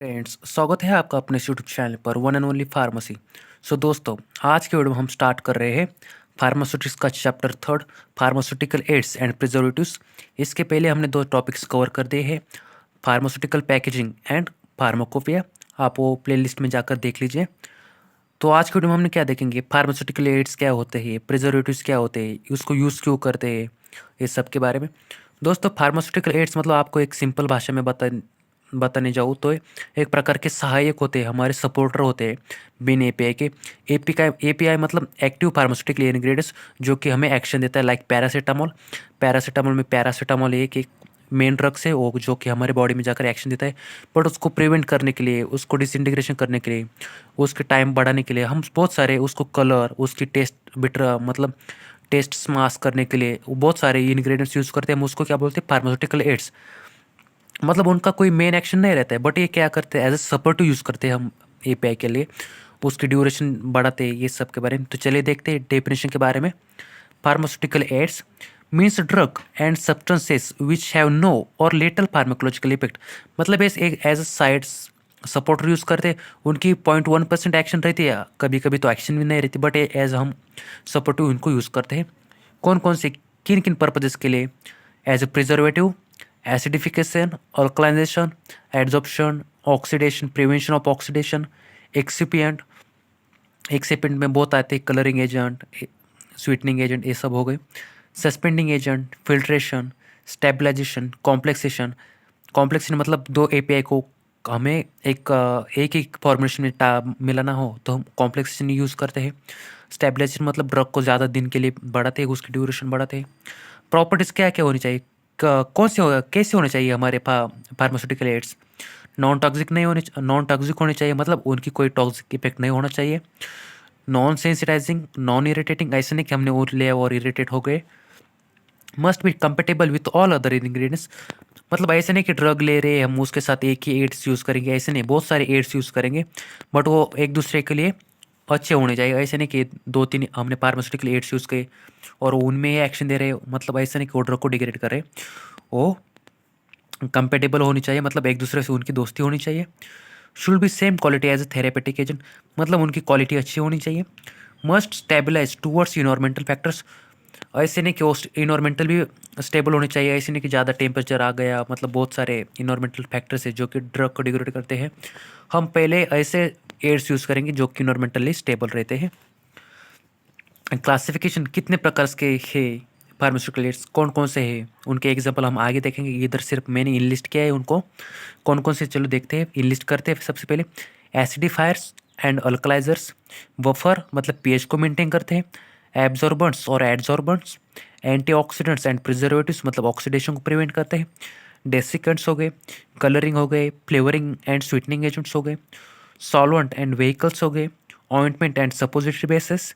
Friends, स्वागत है आपका अपने यूट्यूब चैनल पर वन एंड ओनली फार्मेसी। दोस्तों, आज के वीडियो में हम स्टार्ट कर रहे हैं फार्मास्यूटिक्स का chapter third, pharmaceutical ads and preservatives. इसके पहले हमने दो टॉपिक्स कवर कर दिए हैं, फार्मास्यूटिकल पैकेजिंग एंड फार्माकोपिया। आप वो प्लेलिस्ट में जाकर देख लीजिए। तो आज के वीडियो में हमने क्या देखेंगे, फार्मास्यूटिकल एड्स क्या होते हैं, प्रिजर्वेटिव्स क्या होते हैं, उसको यूज़ क्यों करते हैं, ये सब के बारे में। दोस्तों, फार्मास्यूटिकल एड्स मतलब आपको एक सिंपल भाषा में बताने जाऊँ तो एक प्रकार के सहायक होते हैं, हमारे सपोर्टर होते हैं बिन एपीआई के। एपीआई मतलब एक्टिव फार्मास्यूटिकल इंग्रेडिएंट्स, जो कि हमें एक्शन देता है, लाइक पैरासीटामोल। पैरासीटामोल में पैरासीटामोल एक मेन ड्रग्स है वो, जो कि हमारे बॉडी में जाकर एक्शन देता है। बट उसको प्रिवेंट करने के लिए, उसको डिसइंटीग्रेशन करने के लिए, उसके टाइम बढ़ाने के लिए हम बहुत सारे उसको कलर, उसकी टेस्ट बिटर मतलब टेस्ट मास्क करने के लिए बहुत सारे इंग्रेडिएंट्स यूज़ करते हैं। हम उसको क्या बोलते हैं, फार्मास्यूटिकल एड्स। मतलब उनका कोई मेन एक्शन नहीं रहता है, बट ये क्या करते हैं, एज ए सपोर्टिव यूज़ करते हैं हम एपीआई के लिए, उसकी ड्यूरेशन बढ़ाते हैं, ये सब के बारे में। तो चलिए देखते हैं डेफिनेशन के बारे में। Pharmaceutical aids means drug and substances which have no और लिटल फार्माकोलॉजिकल इफेक्ट। मतलब एक as a side supporter use करते हैं, उनकी 0.1% एक्शन रहती है, कभी कभी तो एक्शन भी नहीं रहती, बट एज हम सपोर्टिव इनको यूज़ करते हैं। कौन कौन से, किन किन पर्पजेस के लिए, as a preservative, acidification, alkalization, adsorption, oxidation, prevention of oxidation, excipient. Excipient में बहुत आते हैं, कलरिंग एजेंट, स्वीटनिंग एजेंट, ये सब हो गए। Suspending agent, filtration, stabilisation, complexation. Complexation मतलब दो एपीआई को हमें एक ही फॉर्मुलेशन में मिलाना हो तो हम कॉम्प्लेक्सेशन यूज़ करते हैं। स्टेबलाइजेशन मतलब ड्रग को ज़्यादा दिन के लिए बढ़ाते हैं, उसकी ड्यूरेशन बढ़ाते हैं। प्रॉपर्टीज़ क्या क्या होनी चाहिए, कौन से कैसे होने चाहिए हमारे फार्मास्यूटिकल एड्स। नॉन टॉक्सिक होने चाहिए, मतलब उनकी कोई टॉक्सिक इफेक्ट नहीं होना चाहिए। नॉन सेंसिटाइजिंग, नॉन इरिटेटिंग, ऐसे नहीं कि हमने वो लिया और इरिटेट हो गए। Must be compatible with all other ingredients. मतलब ऐसे नहीं कि ड्रग ले रहे हम उसके साथ एक ही एड्स यूज़ करेंगे, ऐसे नहीं, बहुत सारे एड्स यूज़ करेंगे, बट वो एक दूसरे के लिए अच्छे होने चाहिए। ऐसे नहीं कि दो तीन हमने फार्मास्यूटिकल एड्स यूज़ किए और उनमें ही एक्शन दे रहे, मतलब ऐसा नहीं कि वो ड्रग को डिग्रेड कर रहे। वो कंपेटेबल होनी चाहिए, मतलब एक दूसरे से उनकी दोस्ती होनी चाहिए। Should be same quality as a therapeutic agent, मतलब उनकी क्वालिटी अच्छी होनी चाहिए। Must stabilise towards environmental factors, ऐसे नहीं कि वो इन्वायरमेंटल भी स्टेबल होने चाहिए। ऐसे नहीं कि ज़्यादा टेम्परेचर आ गया, मतलब बहुत सारे इन्वायरमेंटल फैक्टर्स है जो कि ड्रग को डिग्रेड करते हैं। हम पहले ऐसे एड्स यूज़ करेंगे जो कि इन्वायरमेंटली स्टेबल रहते हैं। क्लासिफिकेशन कितने प्रकार के है फार्मास्यूटिकल एड्स, कौन कौन से हैं, उनके एग्जांपल हम आगे देखेंगे। इधर सिर्फ मैंने इनलिस्ट किया है उनको, कौन कौन से, चलो देखते हैं, इनलिस्ट करते हैं। सबसे पहले एसिडिफायर्स एंड अल्कलाइजर्स, बफर मतलब पीएच को मेंटेन करते हैं, एब्जॉर्बेंट्स और एडजॉर्बेंट्स, एंटीऑक्सीडेंट्स एंड प्रिजर्वेटिव्स मतलब ऑक्सीडेशन को प्रिवेंट करते हैं, डेसिकेंट्स हो गए, कलरिंग हो गए, फ्लेवरिंग एंड स्वीटनिंग एजेंट्स हो गए, सॉल्वेंट एंड व्हीकल्स हो गए, ointment and suppository bases,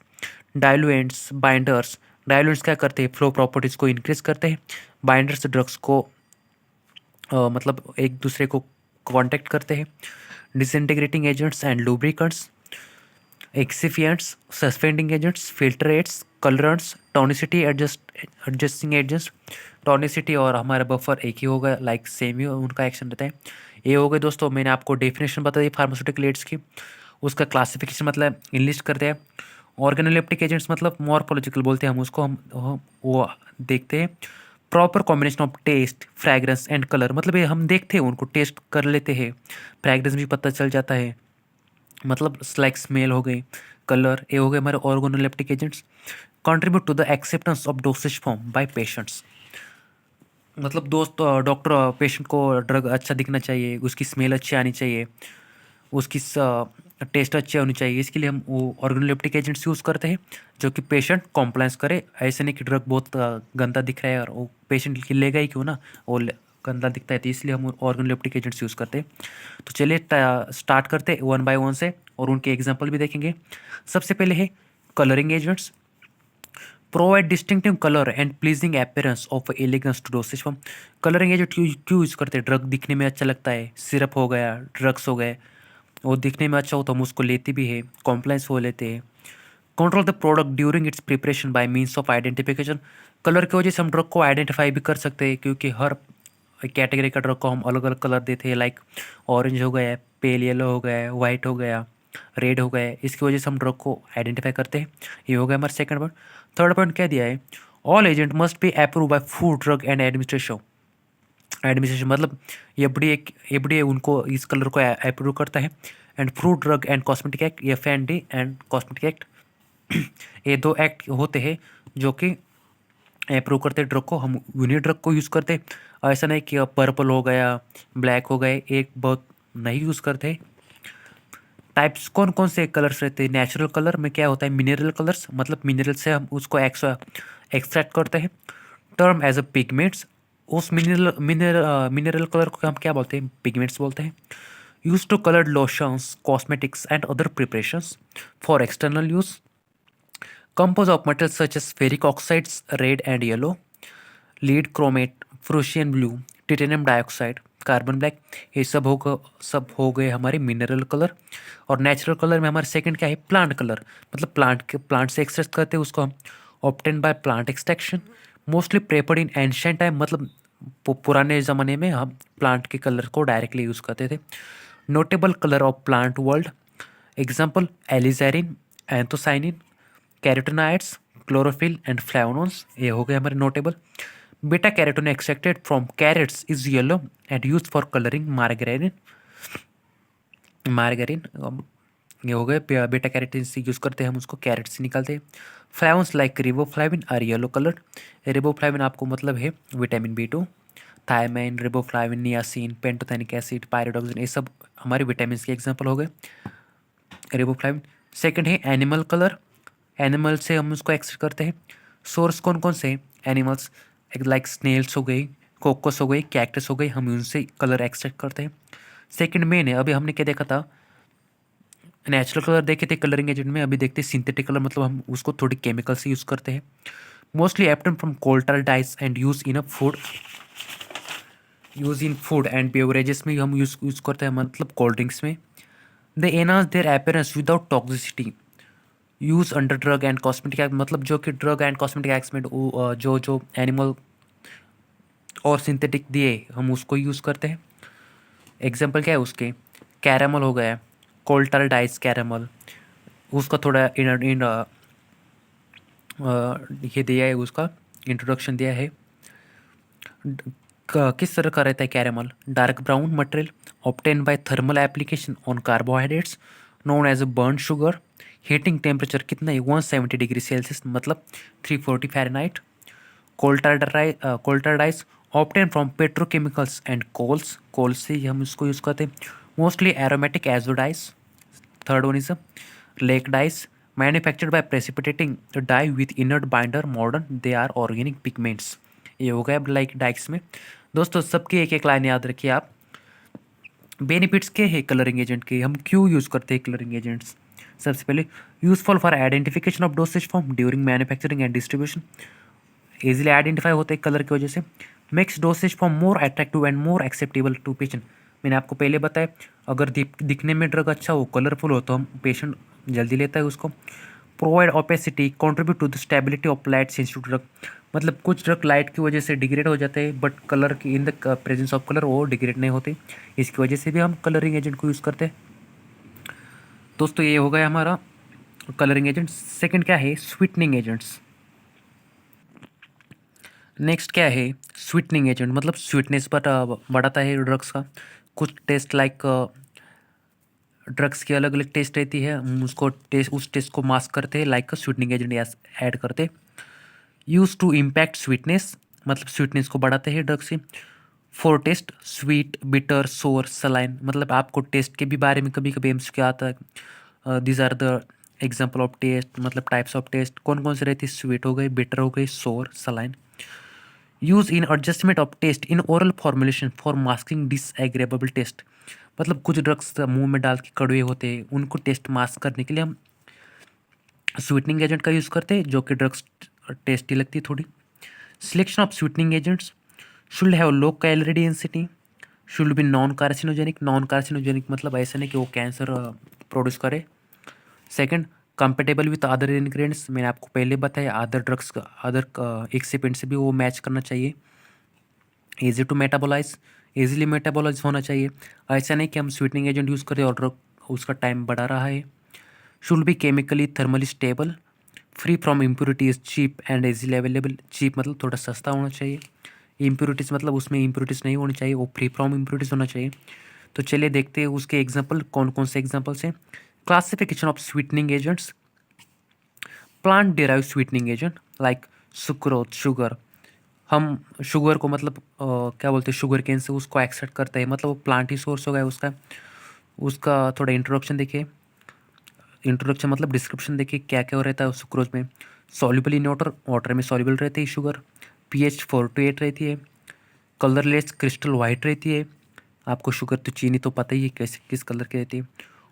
diluents, binders. Diluents क्या करते हैं, फ्लो प्रॉपर्टीज़ को इंक्रीज करते हैं। बाइंडर्स ड्रग्स को मतलब एक दूसरे को कांटेक्ट करते हैं। Disintegrating agents and lubricants, excipients, suspending agents, filtrates, colourants, tonicity adjusting agents. Tonicity और हमारा बफर एक ही होगा, लाइक सेम ही उनका एक्शन रहता है। ये हो गए दोस्तों, मैंने आपको डेफिनेशन बता दी फार्मास्यूटिकल एड्स की। उसका क्लासिफिकेशन मतलब इनलिस्ट करते हैं। ऑर्गेनोलेप्टिक एजेंट्स मतलब मॉर्फोलॉजिकल बोलते हैं हम उसको, हम वो देखते हैं। Proper combination of taste, fragrance and colour, मतलब ये हम देखते हैं, उनको टेस्ट कर लेते हैं, फ्रैग्रेंस भी पता चल जाता है, मतलब लाइक स्मेल हो गई, कलर, ये हो गए हमारे organoleptic agents. Contribute to the acceptance of dosage form by patients, मतलब दोस्त डॉक्टर पेशेंट को ड्रग अच्छा दिखना चाहिए, उसकी स्मेल अच्छी आनी चाहिए, उसकी टेस्ट अच्छी होनी चाहिए, इसके लिए हम वो ऑर्गेनोलेप्टिक एजेंट्स यूज़ करते हैं जो कि पेशेंट कॉम्प्लाइंस करे। ऐसे नहीं कि ड्रग बहुत गंदा दिख रहा है और वो पेशेंट की लेगा ही क्यों ना, वो गंदा दिखता है, तो इसलिए हम ऑर्गेनोलेप्टिक एजेंट्स यूज़ करते हैं। तो चलिए स्टार्ट करते हैं वन बाय वन से और उनके एग्जाम्पल भी देखेंगे। सबसे पहले है colouring agents, provide distinctive colour and pleasing appearance of elegance to dosage form. Colouring agent क्यों यूज़ करते हैं, ड्रग दिखने में अच्छा लगता है, सिरप हो गया, ड्रग्स हो गए, वो दिखने में अच्छा हो तो हम उसको लेते भी है, कॉम्प्लाइंस हो लेते हैं। Control the product during its preparation bye means of identification, colour की वजह से हम ड्रग को आइडेंटिफाई भी कर सकते हैं, क्योंकि हर कैटेगरी का ड्रग को हम अलग अलग कलर देते हैं, लाइक ऑरेंज हो गया, पेल येलो हो गया, वाइट हो गया, रेड हो गया। इसकी वजह से हम ड्रग को आइडेंटिफाई करते हैं। ये हो गया हमारा सेकंड पॉइंट। थर्ड पॉइंट क्या दिया है, all agent must be approve by food drug and administration. Administration मतलब एफडीए उनको इस कलर को अप्रूव करता है। And food drug and cosmetic act, F N D and cosmetic act, ये दो एक्ट होते हैं जो कि अप्रूव करते ड्रग को। हम यूनिक ड्रग को यूज़ करते, ऐसा नहीं कि पर्पल हो गया, ब्लैक हो गए, एक बहुत नहीं यूज़ करते। टाइप्स कौन कौन से कलर्स रहते हैं, नेचुरल कलर में क्या होता है, मिनरल कलर्स, मतलब मिनरल से हम उसको एक्सट्रैक्ट करते हैं। टर्म एज अ पिगमेंट्स, उस मिनरल कलर को हम क्या बोलते हैं, पिगमेंट्स बोलते हैं। Use to coloured lotions, cosmetics and other preparations for external use. Compose of material such as ferric oxides red and yellow, lead chromate, Prussian blue, titanium dioxide, carbon black, ये सब हो गए हमारे मिनरल कलर। और natural colour में हमारे second क्या है, प्लांट कलर, मतलब प्लांट से एक्सट्रैक्ट करते हैं उसको हम, obtain by plant extraction, mostly preferred in ancient time, मतलब पुराने ज़माने में हम प्लांट के कलर को डायरेक्टली यूज़ करते थे। Notable colour of plant world, example alizarin, anthocyanin, carotenoids, chlorophyll and flavonones, ये हो गए हमारे notable. Beta carotene extracted from carrots is yellow and use for colouring margarine. Margarine ये हो गए, बीटा कैरोटीन से यूज करते हैं हम उसको, कैरेट से निकालते हैं। Flavones like riboflavin are yellow colour. Riboflavin आपको मतलब है vitamin B2, thiamine, riboflavin, niacin, pantothenic acid, pyridoxine, ये सब हमारे विटामिन के एग्जाम्पल हो गए, रिबोफ्लाविन। सेकंड है एनिमल कलर, एनिमल से हम उसको एक्सट्रैक्ट करते हैं। सोर्स कौन कौन से एनिमल्स, लाइक स्नेल्स हो गई, कोकस हो गई, कैक्टस हो गई, हम उनसे कलर एक्सट्रैक्ट करते हैं। सेकंड मेन है, अभी हमने क्या देखा था, नेचुरल कलर देखे थे कलरिंग एजेंट में, अभी देखते हैं सिंथेटिक कलर, मतलब हम उसको थोड़ी केमिकल से यूज़ करते हैं। Mostly obtain from coal tar dyes and use in food and beverages में हम यूज़ करते हैं, मतलब कोल्ड ड्रिंक्स में। They enhance their appearance without toxicity, use under drug and cosmetic act, मतलब जो कि ड्रग एंड कॉस्मेटिक एक्ट में जो जो एनिमल और सिंथेटिक दिए हम उसको यूज़ करते हैं। एग्जाम्पल क्या है उसके, कैरामल हो गया, कोल्टर डाइस कैरामल, उसका थोड़ा ये दिया है, उसका इंट्रोडक्शन दिया है। किस तरह का रहता है caramel, dark brown material obtain by thermal application on carbohydrates known as a burn sugar. Heating temperature कितना है, 170 डिग्री सेल्सियस, मतलब 340 Fahrenheit. Coal tar dyes obtain from petrochemicals and coals, coal से ही हम इसको यूज़ करते हैं। Mostly aromatic azo dyes. Third one is lake dyes, manufactured by precipitating dye with inert binder मॉडर्न, दे आर ऑर्गेनिक पिगमेंट्स। ये हो गया लाइक डाइस में। दोस्तों सबकी एक एक लाइन याद रखिए आप। बेनिफिट्स के हैं कलरिंग एजेंट के, हम क्यों यूज़ करते हैं कलरिंग एजेंट्स। सबसे पहले useful for identification of dosage form during manufacturing and distribution, easily identify होते हैं कलर की वजह से। Makes dosage form more attractive and more acceptable to patient, मैंने आपको पहले बताया, अगर दिखने में ड्रग अच्छा हो, कलरफुल हो, तो हम पेशेंट जल्दी लेता है उसको। Provide opacity, contribute to the stability of light sensitive drug, मतलब कुछ ड्रग लाइट की वजह से डिग्रेड हो जाते हैं, बट कलर की in the presence of colour वो डिग्रेड नहीं होते, इसकी वजह से भी हम कलरिंग एजेंट को यूज़ करते हैं। दोस्तों ये हो गया हमारा कलरिंग एजेंट। सेकंड क्या है, स्वीटनिंग एजेंट्स। नेक्स्ट क्या है, स्वीटनिंग एजेंट, मतलब स्वीटनेस पर बढ़ाता है ड्रग्स का। कुछ टेस्ट लाइक ड्रग्स की अलग अलग टेस्ट रहती है, हम उसको उस टेस्ट को मास्क करते हैं, लाइक स्वीटनिंग एजेंट ऐड करते। यूज टू इम्पैक्ट स्वीटनेस, मतलब स्वीटनेस को बढ़ाते हैं ड्रग्स से। फॉर टेस्ट स्वीट, बिटर, सोर, सलाइन, मतलब आपको टेस्ट के भी बारे में कभी कभी एम्स क्या आता है। These are the example of taste, मतलब टाइप्स ऑफ टेस्ट कौन कौन से रहती है, स्वीट हो गई, बिटर हो गई, sour, saline. Use in adjustment of taste in oral formulation for masking disagreeable taste, मतलब कुछ ड्रग्स मुंह में डाल के कड़वे होते हैं, उनको टेस्ट मास्क करने के लिए हम स्वीटनिंग एजेंट का यूज़ करते हैं, जो कि ड्रग्स टेस्टी लगती है थोड़ी। Selection of sweetening agents should have low calorie density, should be non carcinogenic, non carcinogenic मतलब ऐसा नहीं कि वो कैंसर प्रोड्यूस करे। Second, compatible with other ingredients, मैंने आपको पहले बताया अदर ड्रग्स का, अदर एक्सिपेंट से भी वो मैच करना चाहिए। Easy to metabolise, easily metabolise होना चाहिए। ऐसा नहीं कि हम स्वीटनिंग एजेंट यूज़ करें और उसका टाइम बढ़ा रहा है। Should be chemically thermally stable, free from impurities, cheap and easily available. Cheap मतलब थोड़ा सस्ता होना चाहिए, इम्प्योरिटीज़ मतलब उसमें इम्प्योरिटीज़ नहीं होनी चाहिए, वो फ्री फ्रॉम इम्प्योरिटीज़ होना चाहिए। तो चलिए देखते हैं उसके एग्जाम्पल कौन कौन से एग्जाम्पल्स हैं। Classification of sweetening agents, plant derive sweetening agent like sucrose, sugar. हम शुगर को मतलब क्या बोलते हैं, शुगर केन से उसको एक्सट्रैक्ट करते हैं, मतलब वो प्लांट ही सोर्स हो गया उसका। उसका थोड़ा इंट्रोडक्शन देखिए, इंट्रोडक्शन मतलब डिस्क्रिप्शन देखिए क्या क्या रहता है सुक्रोज में। सॉल्युबल इन वाटर, वाटर में सॉल्युबल रहती है शुगर। पीएच 4 to 8 रहती है। कलरलेस क्रिस्टल वाइट रहती है। आपको शुगर तो चीनी तो पता ही है कैसे किस कलर की रहती है।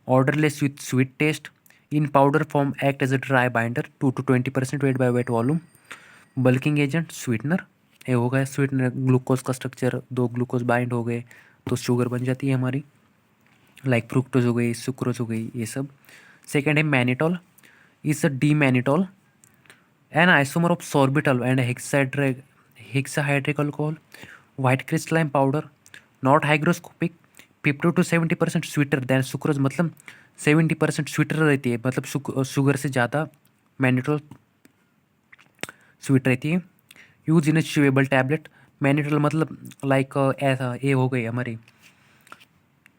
Odourless with sweet taste, in powder form act as a dry binder, 2 to 20% weight by weight volume. Bulking agent sweetener, ये हो गया स्वीटनर, ग्लूकोज का स्ट्रक्चर, 2 ग्लूकोज बाइंड हो गए तो शुगर बन जाती है हमारी, लाइक फ्रुक्टोज हो गई, सुक्रोज हो गई, ये सब। सेकेंड है mannitol, is a D mannitol, an isomer of sorbitol and hexahydric alcohol, white crystalline powder, not hygroscopic, 50 to 70% sweeter than sucrose, मतलब 70% स्वीटर रहती है, मतलब शुगर से ज़्यादा मैनिटोल स्वीट रहती है। Use in chewable tablet, mannitol मतलब लाइक ऐसा ये हो गई हमारी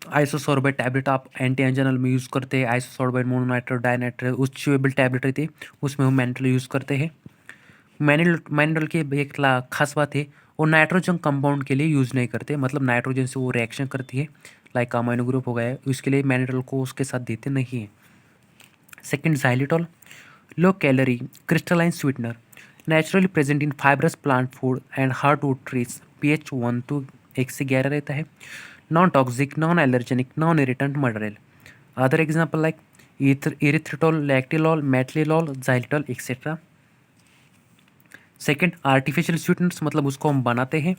आइसोसोर्बेट टैबलेट, आप एंटी एंजनल में यूज़ करते हैं। आइसोसोर्बेट, मोनोनाइट्रेट, डायनाइट्रेट, उस च्यूएबल टैबलेट रहती है, उसमें हम मैनिटोल यूज़ करते हैं। मैनिटोल की एक खास बात है, वो नाइट्रोजन कंपाउंड के लिए यूज़ नहीं करते, मतलब नाइट्रोजन से वो रिएक्शन करती है, लाइक अमाइनो ग्रुप हो गया है, उसके लिए मैनिटोल को उसके साथ देते नहीं हैं। Second xylitol, low calorie crystalline sweetener, naturally present in fibrous plant food and hardwood trees, pH 1 to 1 से 11 रहता है। Non toxic, non allergenic, non irritant material. Other example like erythritol, lactitol, maltitol, xylitol etcetera. Second artificial sweeteners, मतलब उसको हम बनाते हैं।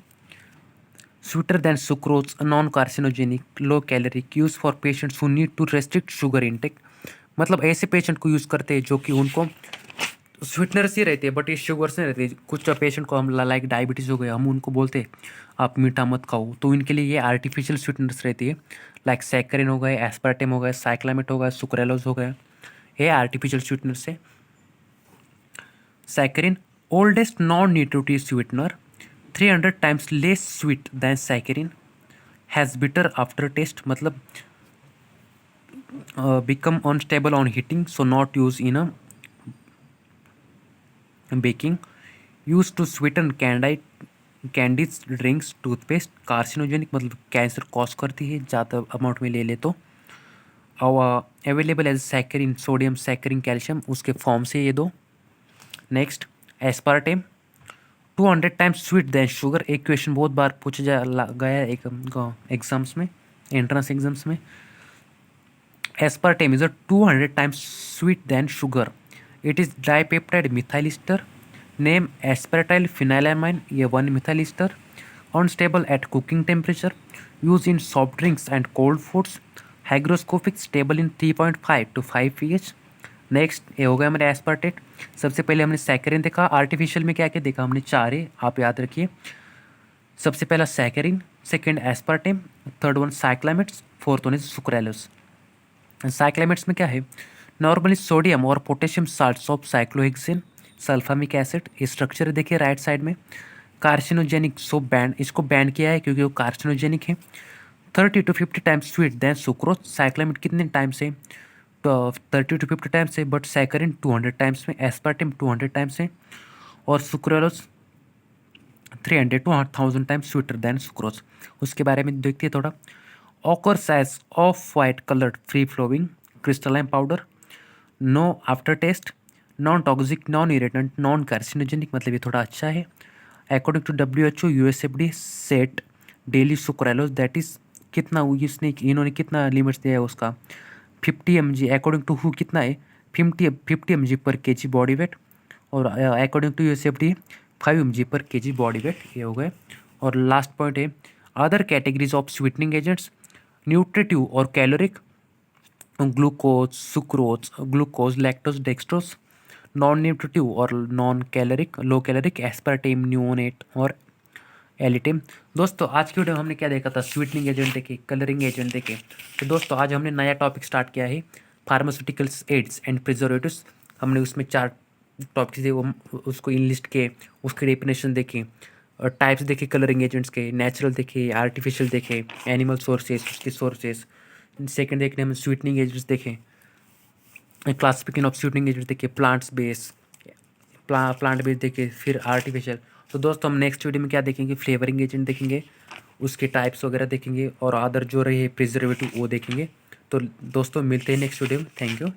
Sweeter than sucrose, non carcinogenic, low caloric, use for patients who need to restrict sugar intake, मतलब ऐसे patient को use करते हैं जो कि उनको स्वीटनर से रहती है बट ये शुगर से रहती है। कुछ पेशेंट को हम लाइक डायबिटीज़ हो गया, हम उनको बोलते हैं आप मीठा मत खाओ, तो इनके लिए ये आर्टिफिशियल स्वीटनर्स रहती है, लाइक सैकरिन हो गए, एस्पार्टेम हो गए, साइक्लामेट हो गया, सुक्रेलोज हो गया, ये आर्टिफिशियल स्वीटनर्स है। Saccharin, oldest non nutritive sweetener, 300 times less sweet than saccharin, has bitter after taste, मतलब become unstable on heating, so not used in a baking, used to sweeten candies, drinks, toothpaste, carcinogenic मतलब cancer cause करती है ज़्यादा amount में ले ले तो। और available as saccharin, sodium saccharin, calcium, उसके फॉर्म से ये दो। Next aspartame, 200 times sweet than sugar, एक क्वेश्चन बहुत बार पूछा गया है एक एग्जाम्स में, एंट्रेंस एग्जाम्स में। Aspartame is a 200 times sweet than sugar. It is dipeptide methyl ester. Name aspartyl phenylamine, a 1-methyl ester. Unstable at cooking temperature. Used in soft drinks and cold foods. Hygroscopic, stable in 3.5 to 5 pH. Next ये हो गया हमारे aspartate. सबसे पहले हमने saccharin देखा, artificial में क्या क्या देखा हमने, 4 है, आप याद रखिए। सबसे पहला saccharin, second aspartame, third one cyclamates, fourth one is sucralose. Cyclamates में क्या है, नॉर्मली सोडियम और potassium salts of cyclohexane, sulfamic acid, structure देखिए राइट साइड में। कार्सिनोजेनिक, सो बैन, इसको बैन किया है क्योंकि वो कार्सिनोजेनिक है। 30 to 50 times sweet than sucrose, cyclamate कितने टाइम्स है, तो 30 to 50 टाइम्स है, बट सैकरिन 200 टाइम्स में, एस्पार्टिम 200 टाइम्स है, और sucralose 300 to 1000 times sweeter than sucrose. उसके बारे में देखते हैं थोड़ा। occurs as off-white colored free-flowing crystalline powder, no aftertaste, non-toxic, non-irritant, non-carcinogenic, मतलब ये थोड़ा अच्छा है। According to WHO USFD set daily sucralose that is कितना, इसने इन्होंने कितना लिमिट्स दिया है उसका, 50 mg, अकॉर्डिंग टू हु कितना है, 50 mg पर केजी बॉडी वेट, और अकॉर्डिंग टू USFD 5 mg पर केजी बॉडी वेट, ये हो गए। और लास्ट पॉइंट है other categories of sweetening agents, nutritive और caloric, glucose, sucrose, glucose, lactose, dextrose. Non nutritive और non caloric, low caloric, aspartame, neotame और एलिटिम। दोस्तों आज की वीडियो में हमने क्या देखा था, स्वीटनिंग एजेंट देखे, कलरिंग एजेंट देखे। तो दोस्तों आज हमने नया टॉपिक स्टार्ट किया है, फार्मास्यूटिकल्स एड्स एंड प्रिजर्वेटिव्स। हमने उसमें 4 टॉपिक्स थे, वो उसको इनलिस्ट किए, उसकी डेफिनेशन देखे और टाइप्स देखे कलरिंग एजेंट्स के, नेचुरल देखे, आर्टिफिशियल देखे, एनिमल सोर्सेज, उसके सोर्सेज। सेकेंड देखने हम स्वीटनिंग एजेंट्स देखें, क्लासिफिकेशन ऑफ स्वीटनिंग एजेंट्स देखे, प्लांट बेस देखे, फिर आर्टिफिशियल। तो दोस्तों हम नेक्स्ट वीडियो में क्या देखेंगे, फ्लेवरिंग एजेंट देखेंगे, उसके टाइप्स वगैरह देखेंगे और अदर जो रहे प्रिजर्वेटिव वो देखेंगे। तो दोस्तों मिलते हैं नेक्स्ट वीडियो में। Thank you.